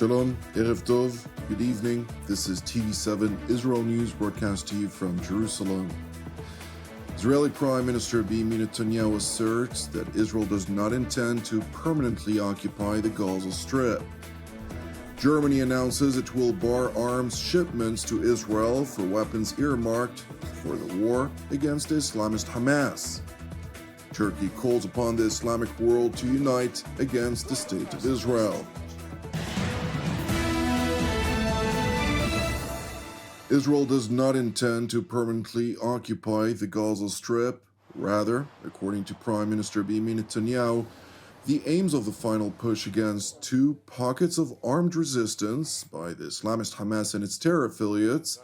Shalom, Erev Tov, good evening. This is TV7 Israel News broadcast to you from Jerusalem. Israeli Prime Minister Benjamin Netanyahu asserts that Israel does not intend to permanently occupy the Gaza Strip. Germany announces it will bar arms shipments to Israel for weapons earmarked for the war against Islamist Hamas. Turkey calls upon the Islamic world to unite against the State of Israel. Israel does not intend to permanently occupy the Gaza Strip. Rather, according to Prime Minister Benjamin Netanyahu, the aims of the final push against two pockets of armed resistance by the Islamist Hamas and its terror affiliates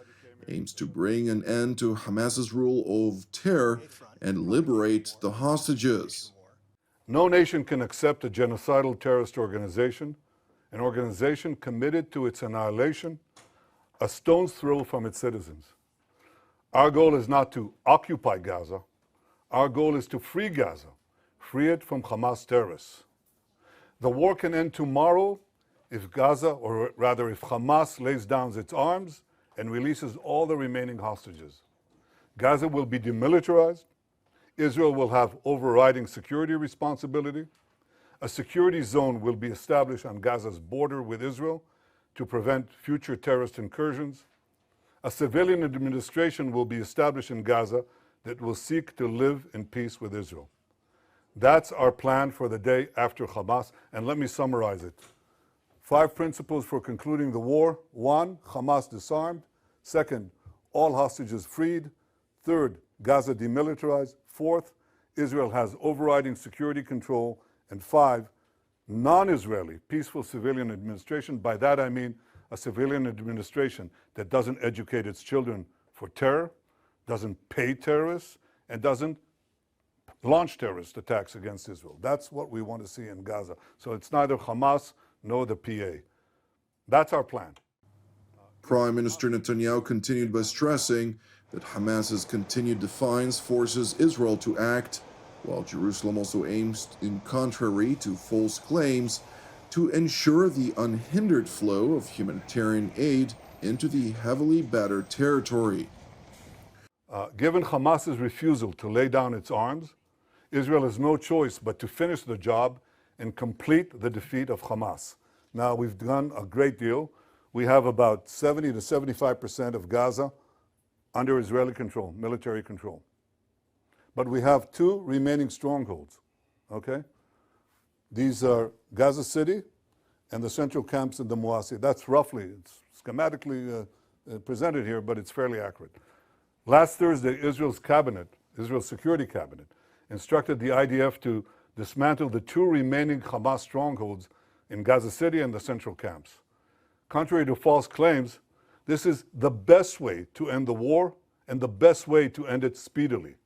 aims to bring an end to Hamas's rule of terror and liberate the hostages. No nation can accept a genocidal terrorist organization, an organization committed to its annihilation, a stone's throw from its citizens. Our goal is not to occupy Gaza. Our goal is to free Gaza, free it from Hamas terrorists. The war can end tomorrow if Gaza, or rather if Hamas lays down its arms and releases all the remaining hostages. Gaza will be demilitarized. Israel will have overriding security responsibility. A security zone will be established on Gaza's border with Israel to prevent future terrorist incursions. A civilian administration will be established in Gaza that will seek to live in peace with Israel. That's our plan for the day after Hamas, and let me summarize it. 5 principles for concluding the war. 1, Hamas disarmed. 2nd, all hostages freed. 3rd, Gaza demilitarized. 4th, Israel has overriding security control. And 5, non-Israeli peaceful civilian administration. By that I mean a civilian administration that doesn't educate its children for terror, doesn't pay terrorists, and doesn't launch terrorist attacks against Israel. That's what we want to see in Gaza. So it's neither Hamas nor the PA. That's our plan. Prime Minister Netanyahu continued by stressing that Hamas's continued defiance forces Israel to act, while Jerusalem also aims, in contrary to false claims, to ensure the unhindered flow of humanitarian aid into the heavily battered territory. Given Hamas's refusal to lay down its arms, Israel has no choice but to finish the job and complete the defeat of Hamas. Now, we've done a great deal. We have about 70 to 75% of Gaza under Israeli control, military control. But we have 2 remaining strongholds, okay? These are Gaza City and the central camps in the Muasi. That's roughly, it's schematically presented here, but it's fairly accurate. Last Thursday, Israel's Security Cabinet, instructed the IDF to dismantle the 2 remaining Hamas strongholds in Gaza City and the central camps. Contrary to false claims, this is the best way to end the war and the best way to end it speedily.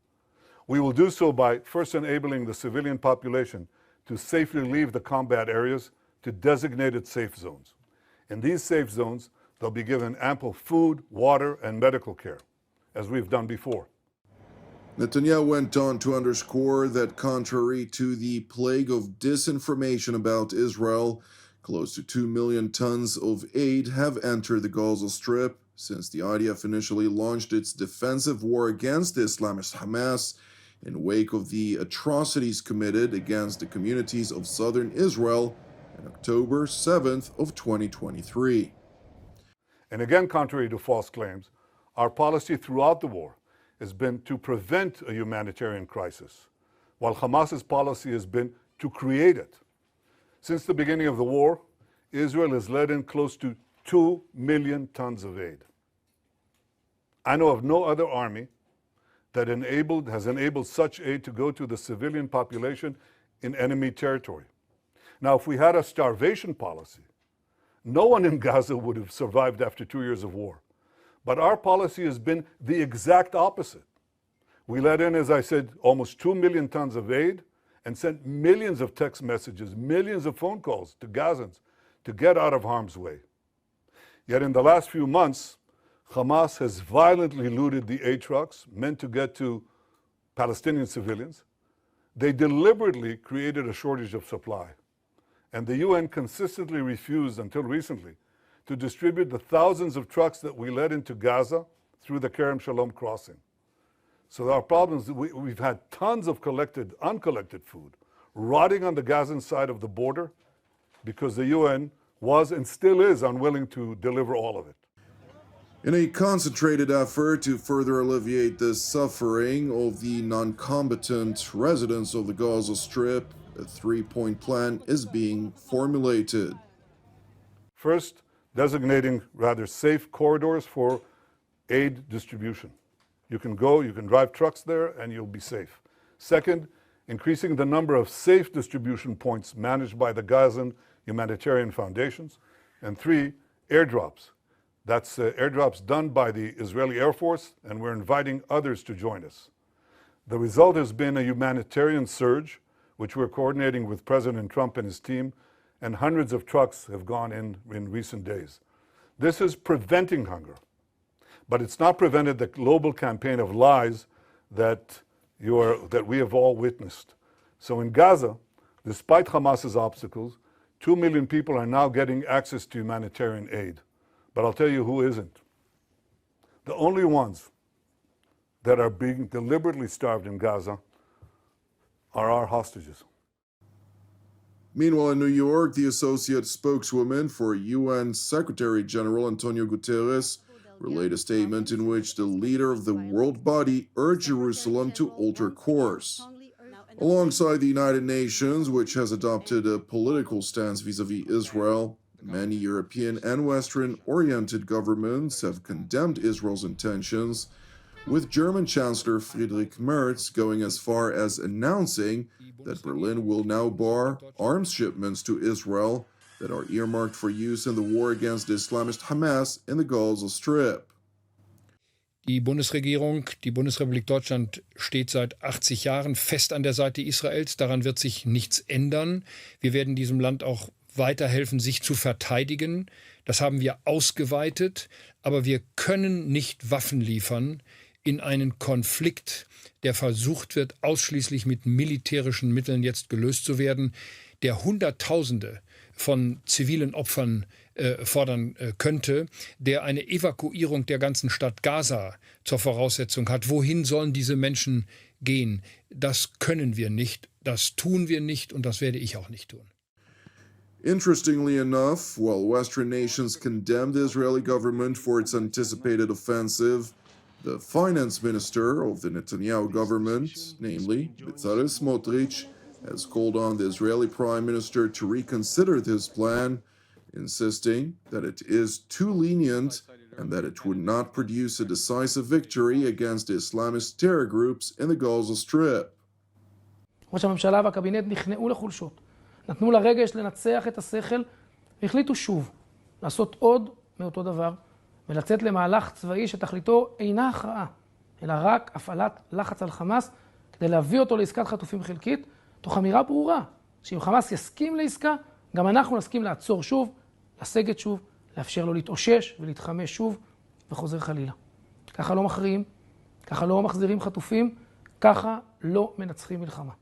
We will do so by first enabling the civilian population to safely leave the combat areas to designated safe zones. In these safe zones, they'll be given ample food, water, and medical care, as we've done before. Netanyahu went on to underscore that contrary to the plague of disinformation about Israel, close to 2 million tons of aid have entered the Gaza Strip since the IDF initially launched its defensive war against the Islamist Hamas in wake of the atrocities committed against the communities of southern Israel on October 7th of 2023. And again, contrary to false claims, our policy throughout the war has been to prevent a humanitarian crisis, while Hamas's policy has been to create it. Since the beginning of the war, Israel has let in close to 2 million tons of aid. I know of no other army that has enabled such aid to go to the civilian population in enemy territory. Now, if we had a starvation policy, no one in Gaza would have survived after 2 years of war. But our policy has been the exact opposite. We let in, as I said, almost 2 million tons of aid and sent millions of text messages, millions of phone calls to Gazans to get out of harm's way. Yet in the last few months, Hamas has violently looted the aid trucks meant to get to Palestinian civilians. They deliberately created a shortage of supply. And the UN consistently refused, until recently, to distribute the thousands of trucks that we led into Gaza through the Kerem Shalom crossing. So there are problems. We've had tons of uncollected food rotting on the Gazan side of the border because the UN was and still is unwilling to deliver all of it. In a concentrated effort to further alleviate the suffering of the non-combatant residents of the Gaza Strip, a 3-point plan is being formulated. First, designating rather safe corridors for aid distribution. You can drive trucks there, and you'll be safe. Second, increasing the number of safe distribution points managed by the Gazan humanitarian foundations. And three, airdrops. That's airdrops done by the Israeli Air Force, and we're inviting others to join us. The result has been a humanitarian surge, which we're coordinating with President Trump and his team, and hundreds of trucks have gone in recent days. This is preventing hunger, but it's not prevented the global campaign of lies that we have all witnessed. So in Gaza, despite Hamas's obstacles, 2 million people are now getting access to humanitarian aid. But I'll tell you who isn't. The only ones that are being deliberately starved in Gaza are our hostages. Meanwhile, in New York, the associate spokeswoman for UN Secretary General Antonio Guterres relayed a statement in which the leader of the world body urged Jerusalem to alter course. Alongside the United Nations, which has adopted a political stance vis-à-vis Israel, many European and Western-oriented governments have condemned Israel's intentions, with German Chancellor Friedrich Merz going as far as announcing that Berlin will now bar arms shipments to Israel that are earmarked for use in the war against Islamist Hamas in the Gaza Strip. Die Bundesregierung, die Bundesrepublik Deutschland steht seit 80 Jahren fest an der Seite Israels. Daran wird sich nichts ändern. Wir werden diesem Land auch weiterhelfen, sich zu verteidigen. Das haben wir ausgeweitet. Aber wir können nicht Waffen liefern in einen Konflikt, der versucht wird, ausschließlich mit militärischen Mitteln jetzt gelöst zu werden, der Hunderttausende von zivilen Opfern fordern könnte, der eine Evakuierung der ganzen Stadt Gaza zur Voraussetzung hat. Wohin sollen diese Menschen gehen? Das können wir nicht, das tun wir nicht und das werde ich auch nicht tun. Interestingly enough, while Western nations condemned the Israeli government for its anticipated offensive, the finance minister of the Netanyahu government, namely Bezalel Smotrich, has called on the Israeli prime minister to reconsider this plan, insisting that it is too lenient and that it would not produce a decisive victory against Islamist terror groups in the Gaza Strip. ראש הממשלה והקבינט נכנעו לחולשות, נתנו לרגש לנצח את השכל והחליטו שוב לעשות עוד מאותו דבר ולצאת למהלך צבאי שתכליתו אינה הכרעה, אלא רק הפעלת לחץ על חמאס כדי להביא אותו לעסקת חטופים חלקית, תוך אמירה ברורה שאם חמאס יסכים לעסקה, גם אנחנו נסכים לעצור שוב, לסגת שוב, לאפשר לו להתאושש ולהתחמש שוב, וחוזר חלילה. ככה לא מכריעים, ככה לא מחזירים חטופים, ככה לא מנצחים מלחמה.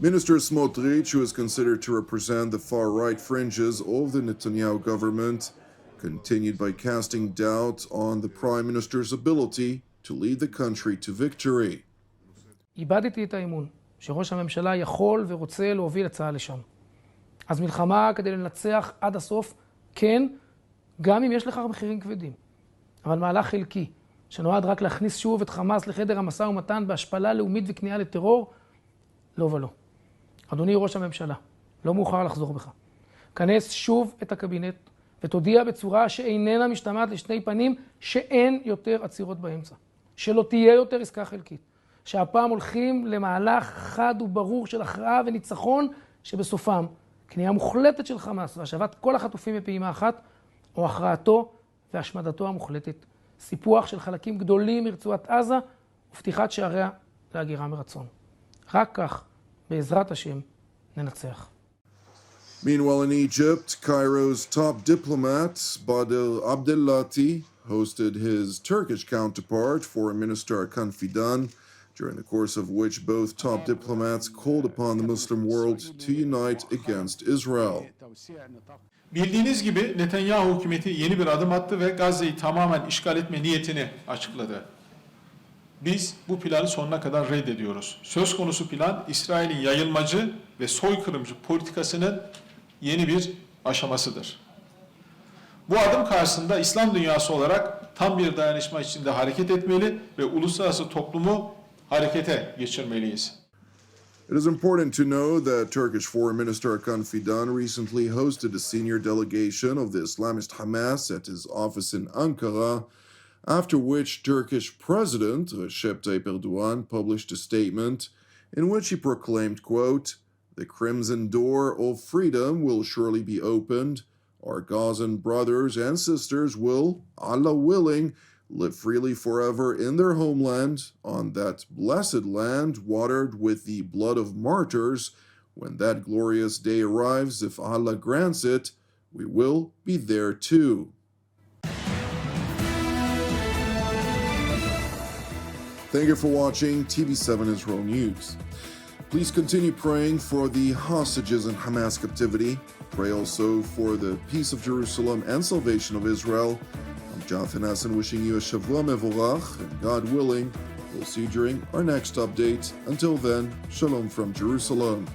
Minister Smotrich, who is considered to represent the far-right fringes of the Netanyahu government, continued by casting doubt on the prime minister's ability to lead the country to victory. איבדתי את האמון שראש הממשלה יכול ורוצה להוביל את צה"ל לשם. אז מלחמה כדי לנצח עד הסוף, כן, גם אם יש לכך מחירים כבדים. אבל מהלך חלקי, שנועד רק להכניס שוב את חמאס לחדר המשא ומתן בהשפלה לאומית וכניעה לטרור, לא ולא. אדוני ראש הממשלה, לא מאוחר לחזור בך. כנס שוב את הקבינט ותודיע בצורה שאיננה משתמעת לשני פנים שאין יותר עצירות באמצע. שלא תהיה יותר עסקה חלקית. שהפעם הולכים למהלך חד וברור של הכרעה וניצחון שבסופם כניעה מוחלטת של חמאס והשבת כל החטופים בפעימה אחת או הכרעתו והשמדתו המוחלטת. סיפוח של חלקים גדולים מרצועת עזה ופתיחת שעריה להגירה מרצון. רק כך, בעזרת השם, ננצח. Meanwhile, in Egypt, Cairo's top diplomat, Badr Abdelati, hosted his Turkish counterpart, Foreign Minister Hakan Fidan, during the course of which both top diplomats called upon the Muslim world to unite against Israel. Bildiğiniz gibi Netanyahu hükümeti yeni bir adım attı ve Gazze'yi tamamen işgal etme niyetini açıkladı. Biz bu planı sonuna kadar reddediyoruz. Söz konusu plan İsrail'in yayılmacı ve soykırımcı politikasının yeni bir aşamasıdır. Bu adım karşısında İslam dünyası olarak tam bir dayanışma içinde hareket etmeli ve uluslararası toplumu harekete geçirmeliyiz. It is important to know that Turkish Foreign Minister Hakan Fidan recently hosted a senior delegation of the Islamist Hamas at his office in Ankara, after which Turkish President Recep Tayyip Erdogan published a statement in which he proclaimed, quote, "The crimson door of freedom will surely be opened. Our Gazan brothers and sisters will, Allah willing, live freely forever in their homeland, on that blessed land watered with the blood of martyrs. When that glorious day arrives, if Allah grants it, we will be there too." Thank you for watching TV7 Israel News. Please continue praying for the hostages in Hamas captivity. Pray also for the peace of Jerusalem and salvation of Israel. I'm Jonathan Hessen wishing you a Shavua Mevorach, and God willing, we'll see you during our next update. Until then, Shalom from Jerusalem.